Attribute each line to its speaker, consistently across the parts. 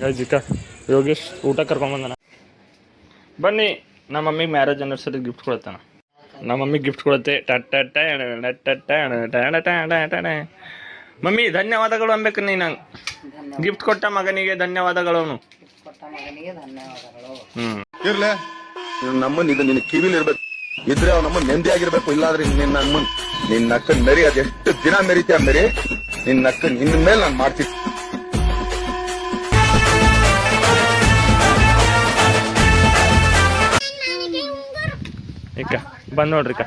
Speaker 1: ಗೈಜಿಕ ಯೋಗೇಶ್ ಊಟ ಕರ್ಕೊಂಬಂದನ. ಬನ್ನಿ ನಮ್ಮ ಮಮ್ಮಿಗೆ ಮ್ಯಾರೇಜ್ ಆನಿವರ್ಸರಿ ಗಿಫ್ಟ್ ಕೊಡ್ತಾನ. ನಮ್ಮ ಮಮ್ಮಿಗೆ ಗಿಫ್ಟ್ ಕೊಡುತ್ತೆ. ಮಮ್ಮಿ ಧನ್ಯವಾದಗಳು ಅನ್ಬೇಕು ನೀ ನಂಗೆ. ಗಿಫ್ಟ್ ಕೊಟ್ಟ ಮಗನಿಗೆ ಧನ್ಯವಾದಗಳು.
Speaker 2: ಇರ್ಲೆ ನಮ್ಮನ್ ಇದು ನಿನ್ನ ಕಿವಿಲಿ ಇರ್ಬೇಕು. ಇದ್ರೆ ಅವ್ ನಮ್ಮನ್ ನೆಮ್ಮದಿ ಆಗಿರ್ಬೇಕು. ಇಲ್ಲಾದ್ರೆ ನಿನ್ನ ಅಕ್ಕನ್ ಮೆರಿ ಅದೆಷ್ಟು ದಿನ ಮೆರಿತೀಯ ಮೆರಿ. ನಿನ್ನ ಅಕ್ಕನ್ ಇನ್ ಮೇಲೆ ನಾನು ಮಾಡ್ತೀನಿ.
Speaker 1: ಇಕ್ಕ ಬಂದ್ ನೋಡ್ರಿಕ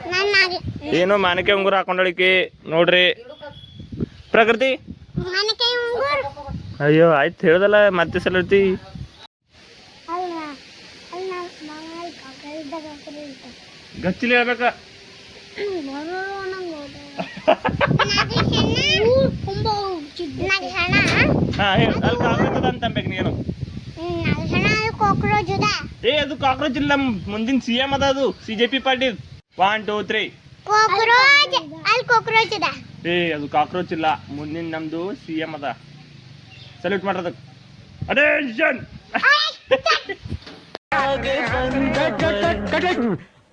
Speaker 1: ಏನು ಮಾನಕೆ ಉಂಗುರ ಹಾಕೊಂಡಳಿಕಿ ನೋಡ್ರಿ. ಪ್ರಕೃತಿ ಅಯ್ಯೋ ಆಯ್ತು ಹೇಳ್ದಲ್ಲ ಮತ್ತೆ ಸಲ ಹೇಳ್ತಿ. ಗಚ್ಚಿಲಿ ಹೇಳ್ಬೇಕ. ಹಾ ಹೇಳ ಅಲ್ಲಿ ಕಾಕ್ರೋಚ್ ಅಂತ ಅನ್ಬೇಕು ನೀನು. ಏ ಅದು ಕಾಕ್ರೋಚ್ ಇಲ್ಲ, ಮುಂದಿನ CM ಅದ ಅದು CJP ಪಾರ್ಟಿ. 1 2 3 ಏ ಅದು ಕಾಕ್ರೋಚ್ ಇಲ್ಲ, ಮುಂದಿನ ನಮ್ದು CM ಅದ. ಸಲ್ಯೂಟ್ ಮಾಡ್ರದ. ಅಟೆನ್ಷನ್.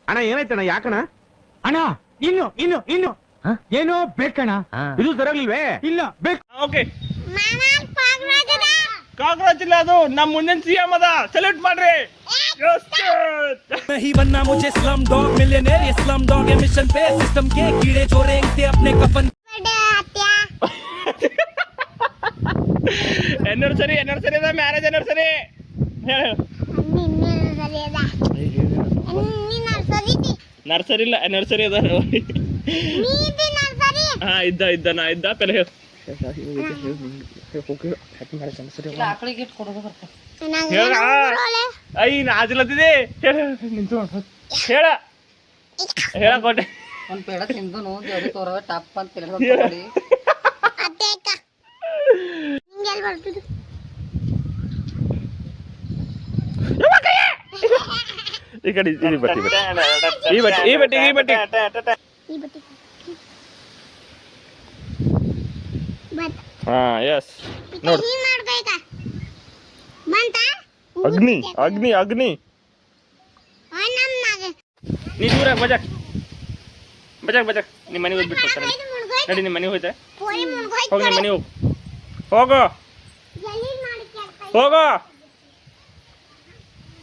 Speaker 3: ಅಣ್ಣ ಏನಾಯ್ತಣ್ಣ? ಯಾಕಣ ಅಣ್ಣ? ಇನ್ನು ಏನೋ ಬೇಕಣ್ಣ. ಇದು ಸರಿಯಾಗ್ಲಿಲ್ವೇ? ಇಲ್ಲ ಬೇಕು.
Speaker 1: ಓಕೆ ಕಾಕ್ರೋಚ್ ಇಲ್ಲ, ಅದು ನಮ್ಮ ಮುಂದಿನ CM ಅದ. ಸಲ್ಯೂಟ್ ಮಾಡ್ರಿ.
Speaker 4: नहीं बनना मुझे स्लम डॉग मिलियनेयर, ये स्लम डॉग है मिशन पे, सिस्टम के कीड़े छोड़ेंगे अपने कफन.
Speaker 1: ಎನಿವರ್ಸರಿ ಅದ, ಮ್ಯಾರೇಜ್ ಎನಿವರ್ಸರಿ. ನರ್ಸರಿ ಇಲ್ಲ, ಎನಿವರ್ಸರಿ ಅದ. ಹಾ ಇದ್ದ ನಾ ಇದ್ದ ಪೆಲೆ ಹೇಳ. ಐ ನಾಜಿಲತ್ತಿದೆ. ಹೇಳ ಹೇಳ ಕೊಟ್ಟೆ.
Speaker 5: ಒಂದ್ ಪೇಡ ತಿಂದು ನೋಡಿ ಅದು ತೋರದ ಟಪ್ ಅಂತ ಹೇಳಿ
Speaker 1: ಈ ಕಡೆ ಈ ಬಟ್ಟಿ ಹಾ ಎಸ್ ನೋಡು. ಅಗ್ನಿ ಅಗ್ನಿ ಅಗ್ನಿ. ನೀ ದೂರ ಬಜಾಕ್ ನಿಮ್ಮ ಮನೆಗೆ ಹೋಗ್ಬಿಟ್ಟು ನಡಿ. ನಿಮ್ಮ ಮನೆಗೆ ಹೋಯ್ತಾ? ಹೋಗಿ ನಿಮ್ಮ ಮನೆಗೆ ಹೋಗೋ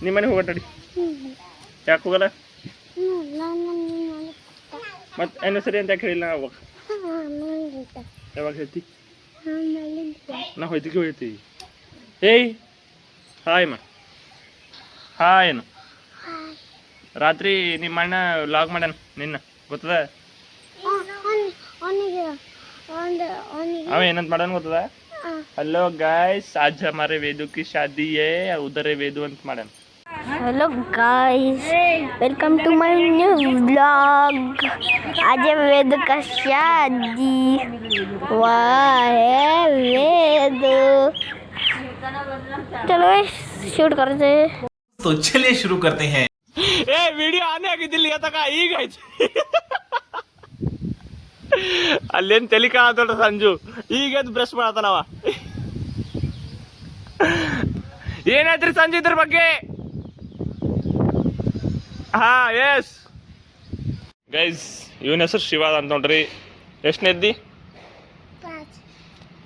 Speaker 1: ನಿಮ್ಮ ಮನೆಗೆ ಹೋಗ ನಡಿ. ಯಾಕೆ ಹೋಗಲ್ಲ? ಮತ್ತೆ ಎನಿವರ್ಸರಿ ಅಂತ ಯಾಕೆ ಹೇಳಿಲ್ಲ? ಯಾವಾಗ ಹೇಳ್ತಿ? ನಾ ಹೋಯ್ತಿಗೆ ಹೇಳ್ತೀವಿ. ಏಯ್ ಹಾಯ್ ಹಾಯ್ ಏನು ರಾತ್ರಿ ನಿಮ್ಮ ಅಣ್ಣ ಲಾಗ್ ಮಾಡ್ಯಾನ ನಿನ್ನ ಗೊತ್ತದ? ಅವ ಏನಂತ ಮಾಡ್ಯಾನ ಗೊತ್ತದ? हेलो गाइस, आज हमारे वेदू की शादी है, उधर है वेदू अंत madam.
Speaker 6: Hello guys, welcome to my new vlog. आज है वेदू का शादी. वाह है वेदू. चलो शूट करते हैं.
Speaker 4: तो चलिए शुरू करते हैं.
Speaker 1: ए वीडियो आने आगे दिल्ली आता का ಈಗ ಐತಿ. ಅಲ್ಲೇನು ತಲೆ ಕಾಣತ್ತೋಡ ಸಂಜು. ಈಗ ಎದ್ದು ಬ್ರಷ್ ಮಾಡತ್ತನವ. ಏನಾಯ್ತ್ರಿ ಸಂಜು ಇದ್ರ ಬಗ್ಗೆ? ಹಾ ಎಸ್ ಗೈಸ್, ಇವನ ಹೆಸರು ಶಿವಾದ ಅಂತ ನೋಡ್ರಿ. ಎಷ್ಟನೇದ್ದಿ?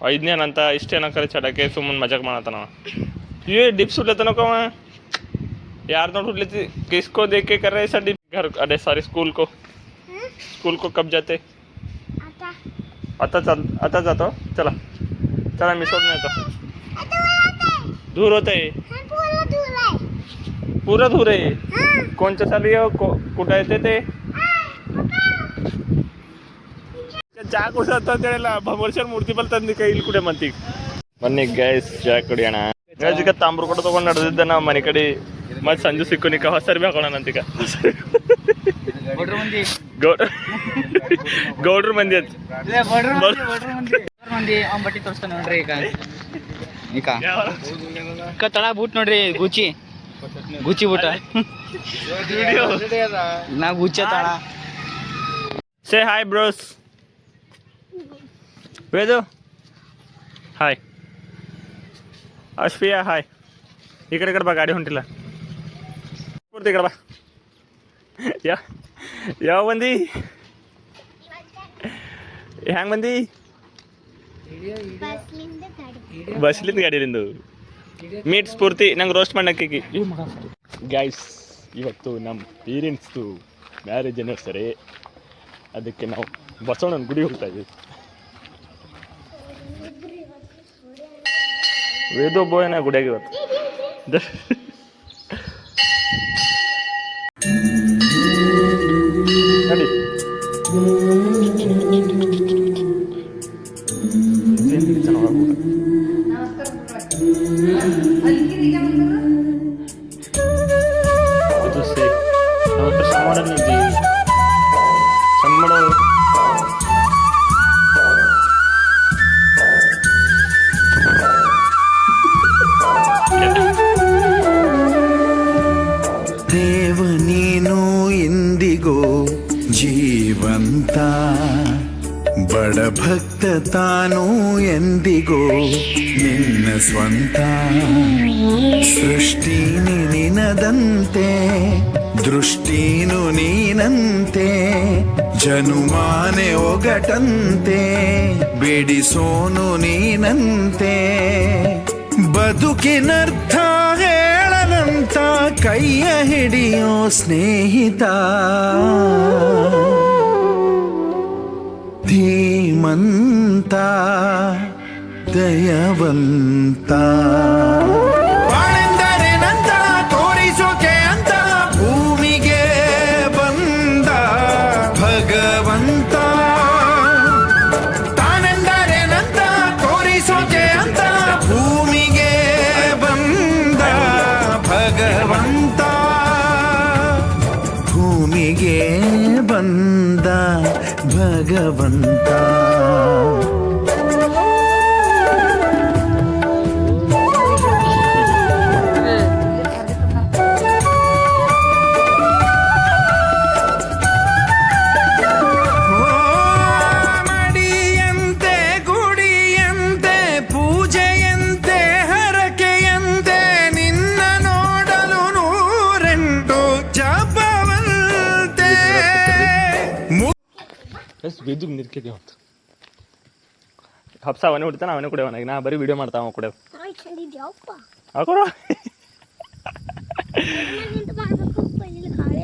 Speaker 1: 5ನೇನಂತ. ಇಷ್ಟೇನಂಕರಿ ಚಡಕ್ಕೆ ಸುಮ್ಮನೆ ಮಜಾಕ್ ಮಾಡತ್ತನವ. ये डिप्स उठलेतनोकವ यार नोट उठलेती. किसको देख के कर रहे ऐसा डिप? घर अरे सॉरी स्कूल को कब जाते? आता जातो. चला मिस होत नाही तो. दूर होत आहे, पूरा दूर आहे. कोणच्या साली कुठं येते ते? ಚಾ ಕುಡ್ಸತ್ತ ಅಂತೇಳಿಲ್ಲ, ಭಗವರ್ಷನ್ ಮೂರ್ತಿ ಬಲ್ ತಂದು ಕೈಲಿ ಕುಡೆ ಮಂತಿ. ಬನ್ನಿ ಗೈಸ್ ಚಾ ಕುಡಿಯೋಣ. ಗೈಸ್ಗ ತಾಂಬ್ರು ಕೂಡ ತಗೊಂಡು ನಡೆದಿದ್ದ ನಾವು ಮನೆ ಕಡೆ. ಮತ್ತೆ ಸಂಜು ಸಿಕ್ಕುನಿಕ ಹೊಸ ಅರ್ಬಿ ಹಾಕೋಣ ಅಂತೀಗ. ಗೌಡ್ರ ಮಂದಿ ಅಂತ
Speaker 5: ಬಟ್ಟಿ ತೋರಿಸ್ತಾನೆ ನೋಡ್ರಿ. ಈಗ ತಳ ಬೂಟ್ ನೋಡ್ರಿ, ಗುಚ್ಚಿ ಬೂಟ. ನಾ ಗುಚ್ಚ ತಳ.
Speaker 1: Say hi bros. Vedu hi. Ashwiya hi. ಈ ಕಡೆ ಬಾ, ಗಾಡಿ ಹೊಂಟಿಲ್ಲ. ಪೂರ್ತಿ ಈ ಕಡೆ ಬಾ. ಯಾವ ಬಂದಿ? ಹ್ಯಾಂಗ ಬಂದಿ? ಬಸ್ಲಿಂದ ಗಾಡಿಲಿಂದು ಮೀಟ್ ಸ್ಫೂರ್ತಿ ನಂಗೆ ರೋಸ್ಟ್ ಮಾಡಕ್ಕೆ. ಗೈಸ್, ಇವತ್ತು ನಮ್ಮ ಪೇರೆಂಟ್ಸ್ದು ಮ್ಯಾರೇಜ್ ಅನ್ನಿಸ್ತಾರೆ. ಅದಕ್ಕೆ ನಾವು ಬಸವಣ್ಣನ ಗುಡಿ ಹೋಗ್ತಾ ಇದ್ದೀವಿ. ವೇದೋಬೋಯನ ಗುಡಿಯಾಗ ಇವತ್ತು ನೋಡಿ.
Speaker 7: ದೇವ ನೀನು ಎಂದಿಗೋ ಜೀವಂತ, ಬಡ ಭಕ್ತ ತಾನು ಎಂದಿಗೋ ನಿನ್ನ ಸ್ವಂತ. ಸೃಷ್ಟಿನಿ ನಿನದಂತೆ, ದೃಷ್ಟಿನು ನೀನಂತೆ, ಜನುಮಾನೆ ಒಗಟಂತೆ, ಬಿಡಿಸೋನು ನೀನಂತೆ. ಬದುಕಿನರ್ಥ ಹೇಳಲಂತ ಕೈಯ ಹಿಡಿಯೋ ಸ್ನೇಹಿತ, ಧೀಮಂತ ದಯವಂತ. ಬಾಳೆಂದರೇನಂತ ತೋರಿಸೋಕೆ ಅಂತ ಭೂಮಿಗೆ ಬಂದ ಭಗವಂತ. ತಾನೆಂದರೇನಂತ ತೋರಿಸೋಕೆ ಅಂತ ಭೂಮಿಗೆ ಬಂದ ಭಗವಂತ. ಭೂಮಿಗೆ ಬಂದ ಭಗವಂತ. ಮಡಿಯಂತೆ ಗುಡಿಯಂತೆ ಪೂಜೆಯಂತೆ ಹರಕೆಯಂತೆ ನಿನ್ನ ನೋಡಲು ನೂರೆಂಟು ಜಪವಂತೆ.
Speaker 1: ವೇದು ನಿರ್ಕಿದೆ ಹೊತ್ತು ಹಪ್ಸ ಅವನೇ ಹೊಡಿತಾನೆ, ಅವನೇ ಕುಡಿಯೋಣ. ಈಗ ನಾ ಬರೀ ವಿಡಿಯೋ ಮಾಡ್ತಾವ ಅವ ಕುಡಿಯೋದು. ಹಾಕೋರ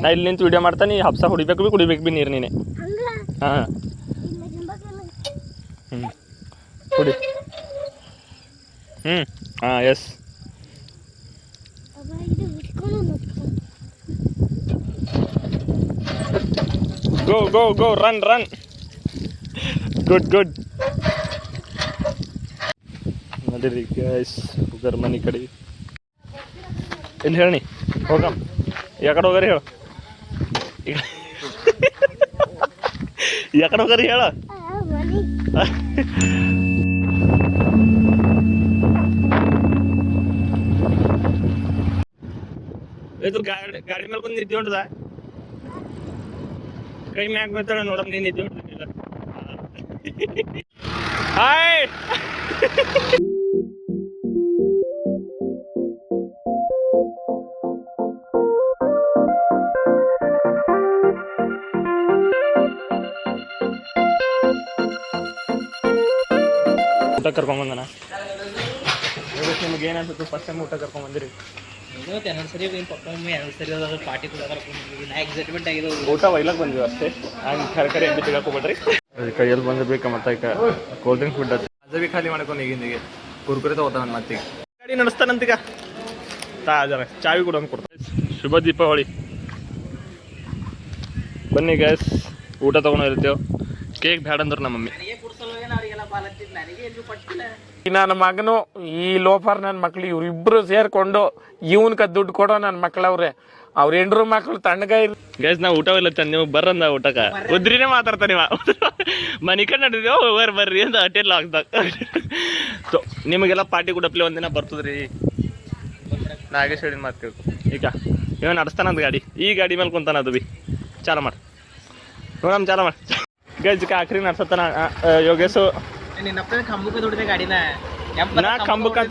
Speaker 1: ನಾ ಇಲ್ಲಿ ನಿಂತು ವಿಡಿಯೋ ಮಾಡ್ತಾನೆ. ಹಪ್ಸ ಹೊಡಿಬೇಕು ಬಿ ಕುಡಿಬೇಕು ಬಿ ನೀರು ನೀನೆ. ಹಾಂ ಕುಡಿ. ಹಾಂ ಎಸ್. ಗೋ ಗೋ ಗೋ ರನ್ ರನ್. Good good. ನಡೀರಿ ಗೈಸ್, ಹೋಗರ ಮನೆ ಕಡೆ. ಇಲ್ಲಿ ಹೇಳಿ ಹೋಗಮ್. ಯಾಕಡೆ ಹೋಗರಿ ಹೇಳು. ಯಾಕಡೆ ಹೋಗರಿ ಹೇಳ. ಇದು ಗಾಡಿ ಮೇಲೆ ಬಂದು ನಿದ್ದೆ ಹೊಂಟದ. ಕೈ ಮ್ಯಾಗ ಬರ್ತಾಳೆ ನೋಡಮ್. ನೀನು ನಿದ್ದೆ ಹೊಂಟಿಲ್ಲ. ಹಾಯ್ ಊಟ ಕರ್ಕೊಂಬಂದನ. ನಿಮ್ಗೆ ಏನನ್ಸುತ್ತೆ ಫಸ್ಟ್ ಟೈಮ್ ಊಟ ಕರ್ಕೊಂಬಂದಿರಿ? ಊಟ ಒಯ್ಲಕ್ಕೆ ಬಂದಿವಿ ಅಷ್ಟೇ. ಹಂಗೆ ಕರೆ ಎಲ್ಲಿ ತೆಗೋಬಿಡ್ರಿ. ಕೈಯಲ್ಲಿ ಬಂದಿರ್ಬೇಕು. ಮತ್ತೆ ಈಗ ಕೋಲ್ಡ್ ಡ್ರಿಂಕ್ಸ್ ಬಿಟ್ಟತ್ತೆ. ಅದು ಭೀ ಖಾಲಿ ಮಾಡ್ಕೊಂಡು ಈಗಿಂದಿಗೆ ಕುರ್ಕುರೆ ತಗೋತಾನ. ಮತ್ತೀಗ ಗಾಡಿ ನಡೆಸ್ತಾನಂತೀಗ ಜರ ಚಾವಿ ಕೂಡ ಒಂದು ಕೊಡ್ತಾರೆ. ಶುಭ ದೀಪಾವಳಿ. ಬನ್ನಿ ಗ್ಯಾಸ್, ಊಟ ತೊಗೊಂಡಿರ್ತೇವೆ. ಕೇಕ್ ಬ್ಯಾಡ ಅಂದ್ರೆ ನಮ್ಮ ಮಮ್ಮಿ.
Speaker 8: ನನ್ನ ಮಗನು ಈ ಲೋಫರ್ ನನ್ನ ಮಕ್ಳು ಇವ್ರಿಬ್ರು ಸೇರ್ಕೊಂಡು ಇವನ್ಕ ದುಡ್ಡು ಕೊಡೋ ನನ್ನ ಮಕ್ಳವ್ರೆ. ಅವ್ರ ಹೆಂಡ್ರು ಮಕ್ಳು ತಣ್ಣಗ
Speaker 1: ಗೈಸ್ ನಾವು ಊಟ ಇಲ್ಲ ನೀವು ಬರ್ರಂದ ಊಟಕ್ಕೆ ಉದ್ರಿನೇ ಮಾತಾಡ್ತಾನೆ ಇವ. ಮನೆ ಕಡೆ ನಡೆದಿದ್ದೇವೆ ಬರ್ರಿ ಅಂತ ಹೋಟೆಲ್ ಆಗ್ದಾಗ. ಸೊ ನಿಮಗೆಲ್ಲ ಪಾರ್ಟಿ ಕೊಡಪ್ಲಿ ಒಂದಿನ ಬರ್ತದ್ರಿ. ನಾಗೇಶ್ ಹೇಳಿನ ಮಾತು ಕೇಳ್ಕೊ. ಈಗ ಇವ ನಡೆಸ್ತಾನಂತ ಗಾಡಿ. ಈ ಗಾಡಿ ಮೇಲೆ ಕುಂತಾನ. ಅದು ಬಿ ಚಾಲ ಮಾಡಿ ನೋಡಮ್, ಚಾಲ ಮಾಡಿ. ಗೈಸ್ ಆಖರಿ ನಡ್ಸತ್ತಾನ ಯೋಗೇಶು. ನಾ ಕಂಬಕ್ಕೆ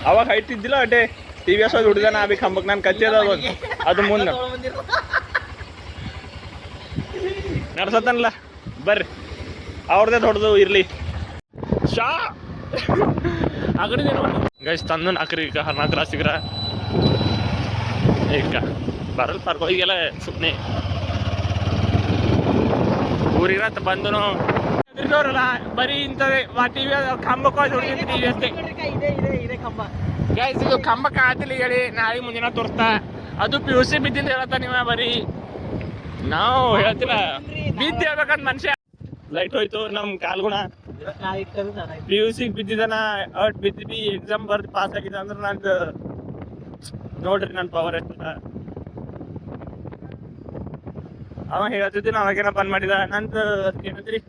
Speaker 1: ಅವಾಗ ಹೈಟ್ ಇದ್ದಿಲ್ಲ ಅಟೆ ಟಿ ವಿ ಎಸ್ ಹೋಗಿ ಹುಡುಗ ನಾ ಬಿ ಕಂಬಕ್ ನಾನು ಕತ್ತಿ ಅದ ಅದು ಮುಂದೆ ನಡ್ಸತ್ತನಲ್ಲ ಬರ್ರಿ ಅವ್ರದ್ದೇ ದೊಡ್ಡದು ಇರ್ಲಿ ಶಾ ಅಗಡಿದೇನು ಗೈಸ್ ತಂದು ನಾಲ್ಕರಿ ಈಗ 14 ರಾಸಿಗ್ರ ಈಗ ಬರಲ್ ಪಾರ್ಕ್ ಹೋಗಿಲ್ಲ ಸುಮ್ಮನೆ ಊರಿಗಂತ ಬಂದನು ಇದ್ದವ್ರಲ್ಲ ಬರೀ ಇಂಥವೇ ಟಿವಿ ಕಂಬಕ್ಕೆ ಟಿವಿ ಅಷ್ಟೇ ಗೈಸ್ ಇದು ಕಂಬಕ್ಕೆ ಆತಿಲ್ಲ ಹೇಳಿ ನಾಳೆ ಮುಂದಿನ ತೋರಿಸ್ತಾ ಅದು PUC ಬಿದ್ದಿಂದ ಹೇಳತ್ತ ನೀವ ಬರೀ ನಾವು ಹೇಳ್ತಿಲ್ಲ ಬಿದ್ದು ಹೇಳ್ಬೇಕಂತ ಮನುಷ್ಯ ಲೈಟ್ ಹೋಯ್ತು ನಮ್ ಕಾಲ್ಗುಣ PUC ಬಿದ್ದಿದ್ದಾನ ಅಟ್ ಬಿದ್ದಿ ಎಕ್ಸಾಮ್ ಬರ್ದು ಪಾಸ್ ಆಗಿದ್ದ ಅಂದ್ರೆ ನಂದು ನೋಡ್ರಿ ನನ್ನ ಪವರ್ ಎಷ್ಟು ಅವ ಹೇಳ್ತಿದ್ದೀನಿ ಅವಾಗೇನ ಬಂದ್ ಮಾಡಿದ ನಂದು ಅದಕ್ಕೆ ಏನಂದ್ರಿ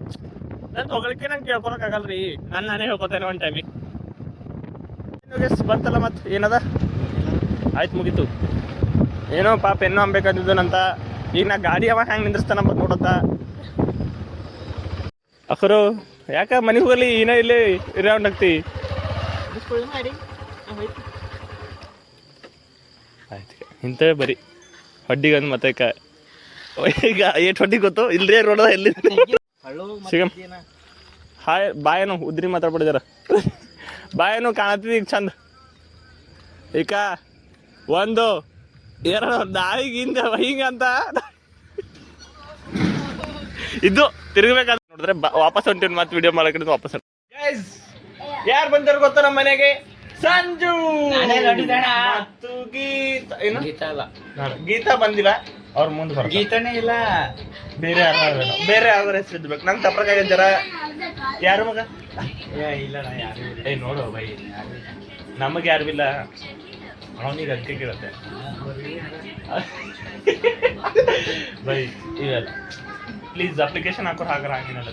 Speaker 1: ನಂದು ಹೊಗಳಿಕೆ ನಂಗೆ ಕೇಳ್ಕೊಳಕ್ ಆಗಲ್ರಿ ನಾನೇ ಹೇಳ್ಕೊತೇನೆ ಒಂದು ಟೈಮಿಗೆ ಬಂತಲ್ಲ ಮತ್ತೆ ಏನದ ಆಯ್ತು ಮುಗೀತು ಏನೋ ಪಾಪ ಏನೋ ಅನ್ಬೇಕಂತಿದ್ದನಂತ ಈಗ ನಾ ಗಾಡಿ ಅವ ಹೆಂಗೆ ನಿಂದ್ರಿಸ್ತಾನ ಮತ್ತೆ ನೋಡತ್ತ ಅಖರು ಯಾಕ ಮನೆಗೆ ಹೋಗಲಿ ಏನೋ ಇಲ್ಲಿ ರೌಂಡ್ ಆಗ್ತಿ ಆಯ್ತು ಇಂಥವೇ ಬರೀ ಹೊಡ್ಡಿಗಂದು ಮತ್ತೆ ಈಗ ಏಟ್ ಹೊಡ್ಡಿ ಗೊತ್ತು ಇಲ್ರೇ ರೋಡ ಎಲ್ಲಿ ಸಿಗಮ್ ಹಾಯ್ ಬಾಯನು ಉದ್ರಿ ಮಾತಾಡ್ಬಿಡಿದಾರ ಬಾಯನು ಕಾಣತ್ತಿದ್ ಈಗ ಚಂದ ಈಗ 1 2 ನಾಯಿಗಿಂದ ಹಿಂಗಂತ ಇದು ತಿರುಗಬೇಕಾದ ನೋಡಿದ್ರೆ ವಾಪಸ್ ಹೊಂಟಿವ್ ಮತ್ತೆ ವಿಡಿಯೋ ಮಾಡಕ್ಕೆ ವಾಪಸ್ ಯಾರು ಬಂದಾರ ಗೊತ್ತಾ ನಮ್ಮ ಮನೆಗೆ ಸಂಜು ಮತ್ತು ಗೀತಾ ಏನು ಗೀತಾ ಬಂದಿಲ್ಲ ಅವ್ರ ಮುಂದೆ ಬರ
Speaker 5: ಗೀತನೇ ಇಲ್ಲ
Speaker 1: ಬೇರೆ ಯಾರು ಹೆಸರು ಇದ್ಬೇಕು ನಂಗೆ ತಪ್ಪಾಗ ಜರ ಯಾರು ಮಗ
Speaker 5: ಇಲ್ಲ ಯಾರು
Speaker 1: ಏ ನೋಡು ಬೈ ನಮಗೆ ಯಾರು ಇಲ್ಲ ಅವನಿಗೆ ಅದಕ್ಕೆ ಕೇಳತ್ತೆ ಬೈ ಇವೆಲ್ಲ ಪ್ಲೀಸ್ ಅಪ್ಲಿಕೇಶನ್ ಹಾಕೋರು ಹಾಗಾರ ಹಾಕಿನಲ್ಲ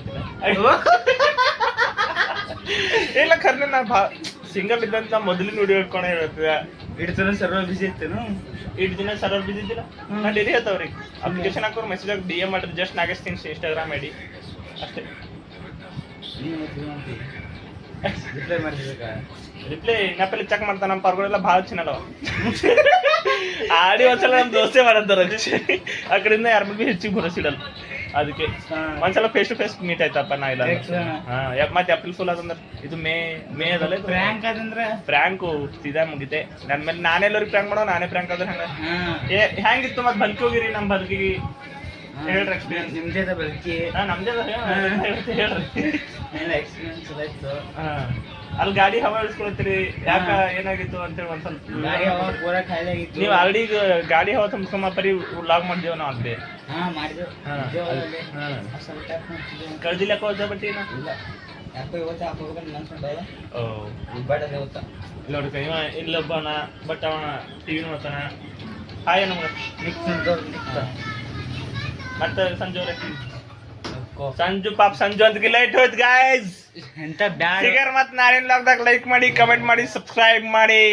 Speaker 1: ಇಲ್ಲ ಖರ್ನೆ ನಾ ಸಿಂಗಲ್ ಇದ್ದಂತ ಮೊದಲಿನ ವಿಡಿಯೋ ಇಟ್ಕೊಂಡೆ ಹೇಳ್ತಿದ್ದೆ
Speaker 5: ಇಡ್ತಾನ ಸರ್ವರ್ ಬಿಸಿ ಇರ್ತೇನು
Speaker 1: ಇಷ್ಟು ದಿನ ಸರ್ವರ್ ಬಿಸಿ ಇದ್ದಿಲ್ಲ ನಾ ಡೈಲಿ ಹೇಳ್ತಾವ್ರಿ ಅಪ್ಲಿಕೇಶನ್ ಹಾಕೋರು ಮೆಸೇಜ್ ಹಾಕಿ DM ಮಾಡಿದ್ರೆ just Nagesh things Instagram ID ಅಷ್ಟೇ
Speaker 5: ರಿಪ್ಲೈ ಮಾಡ್ತಿರ್ಬೇಕಾ
Speaker 1: ರಿಪ್ಲೈ ನಪ್ಪಲ್ಲಿ ಚೆಕ್ ಮಾಡ್ತಾನ ನಮ್ಮ ಪಾರ್ಗಳೆಲ್ಲ ಭಾಳ ಚಿನ್ನಲ್ಲವ ಆಡಿ ಒಂದ್ಸಲ ನಮ್ಮ ದೋಸ್ತೆ ಮಾಡಂತಾರ ಆ ಕಡೆಯಿಂದ ಯಾರ ಬಗ್ಗೆ ಹೆಚ್ಚಿಗೆ ಭರೋಸಿಡಲ್ಲ ಅದಕ್ಕೆ ಒಂದ್ಸಲ ಫೇಸ್ ಟು ಫೇಸ್ ಮೀಟ್ ಆಯ್ತಪ್ಪ ನಾ ಇಲ್ಲ ಮತ್ತೆ ಏಪ್ರಿಲ್ ಫುಲ್ ಅದಂದ್ರೆ ಇದು ಮೇ ಅದಲ್ಲ
Speaker 5: ಪ್ರ್ಯಾಂಕ್ ಅದಂದ್ರೆ
Speaker 1: ಪ್ರ್ಯಾಂಕು ಸೀದಾ ಮುಗಿತೆ ನನ್ನ ಮೇಲೆ ನಾನೇ ಎಲ್ಲರಿಗೆ ಪ್ರ್ಯಾಂಕ್ ಮಾಡೋ ನಾನೇ ಪ್ರ್ಯಾಂಕ್ ಆದ್ರೆ ಹಂಗ ಹೆಂಗಿತ್ತು ಮತ್ತೆ ಬಲ್ಕಿ ಹೋಗಿರಿ ನಮ್ಮ ಬಲ್ಕಿಗೆ ಹೇಳ್ರಿ ಎಕ್ಸ್ಪೀರಿಯನ್ಸ್
Speaker 5: ನಿಮ್ದೇ ಅದ ಬೆಳಕಿ
Speaker 1: ನಮ್ದೇ ಹೇಳ್ರಿ
Speaker 5: ಎಕ್ಸ್ಪೀರಿಯನ್ಸ್ ಇತ್ತು
Speaker 1: ಅಲ್ಲಿ ಗಾಡಿ ಹವಾ ಇಳಿಸ್ಕೊಳ್ತೀರಿ ಯಾಕ ಏನಾಗಿತ್ತು ಅಂತೇಳಿ ಒಂದ್ ಸ್ವಲ್ಪ
Speaker 5: ಗಾಡಿ ಹವಾ ಪೂರಾ ಖಾಲಿ ಆಗಿತ್ತು
Speaker 1: ನೀವು ಆಲ್ರೆಡಿ ಗಾಡಿ ಹವಾ ತುಂಬಿಸ್ಕೊಂಬ ಪರಿ ಲಾಗ್ ಮಾಡಿದೇವ್ ನಾವು ಅಲ್ಲೇ
Speaker 5: ಮಾಡಿದೆವು
Speaker 1: ಕಳ್ದಿಲ್ಲ ಹೋದ ಬಟ್ ಏನ
Speaker 5: ಇಲ್ಲ ಯಾಕೋ ಇವತ್ತು ಹಾಕೋಬೇಕಂತ ಅನ್ಕೊಂಡಲ್ಲ ಬೇಡದೆ ಇವತ್ತ
Speaker 1: ನೋಡ್ಕ ಇವ ಇಲ್ಲೊಬ್ಬನ ಬಟ್ ಅವ ಟಿವಿ ನೋಡ್ತಾನ ಹಾಯ್ ನಮ್ಗೆ ಮತ್ತೆ ಸಂಜು ಅವ್ರೆ ಸಂಜು ಪಾಪ ಸಂಜು ಅಂತ ಲೈಟ್ ಹೋಯ್ತು ಗಾಯ್ಸ್
Speaker 5: ಎಂತ ಬ್ಯಾಡ
Speaker 1: ಸಿಗರ್ ಮತ್ ನಾಳಿನ ಲಾಗ್ದಾಗ ಲೈಕ್ ಮಾಡಿ ಕಮೆಂಟ್ ಮಾಡಿ ಸಬ್ಸ್ಕ್ರೈಬ್ ಮಾಡಿ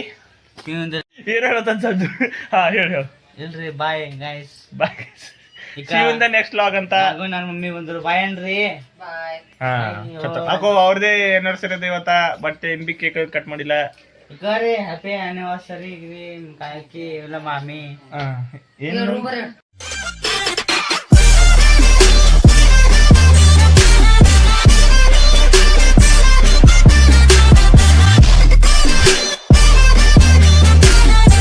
Speaker 1: ಏನ್ ಹೇಳತ್ತ ಸಂಜು ಹಾ ಹೇಳು
Speaker 5: ಇಲ್ರಿ bye guys
Speaker 1: bye See you in the next vlog ಅಂತ
Speaker 5: ನನ್ನ ಮಮ್ಮಿ ಬಂದ್ರು ಬಾಯ್ ಅನ್ರಿ
Speaker 1: ಹಾ ಅಕೋ ಅವ್ರದೇ ನರ್ಸರಿ ಅದ ಇವತ್ತ ಬಟ್ ಬಿ ಕೇಕ್ ಕಟ್ ಮಾಡಿಲ್ಲ
Speaker 5: ಈಗ ರೀ ಹ್ಯಾಪಿ ಆನಿವರ್ಸರಿ ಕಾಕಿ ಇಲ್ಲ ಮಾಮಿ
Speaker 1: ಏನು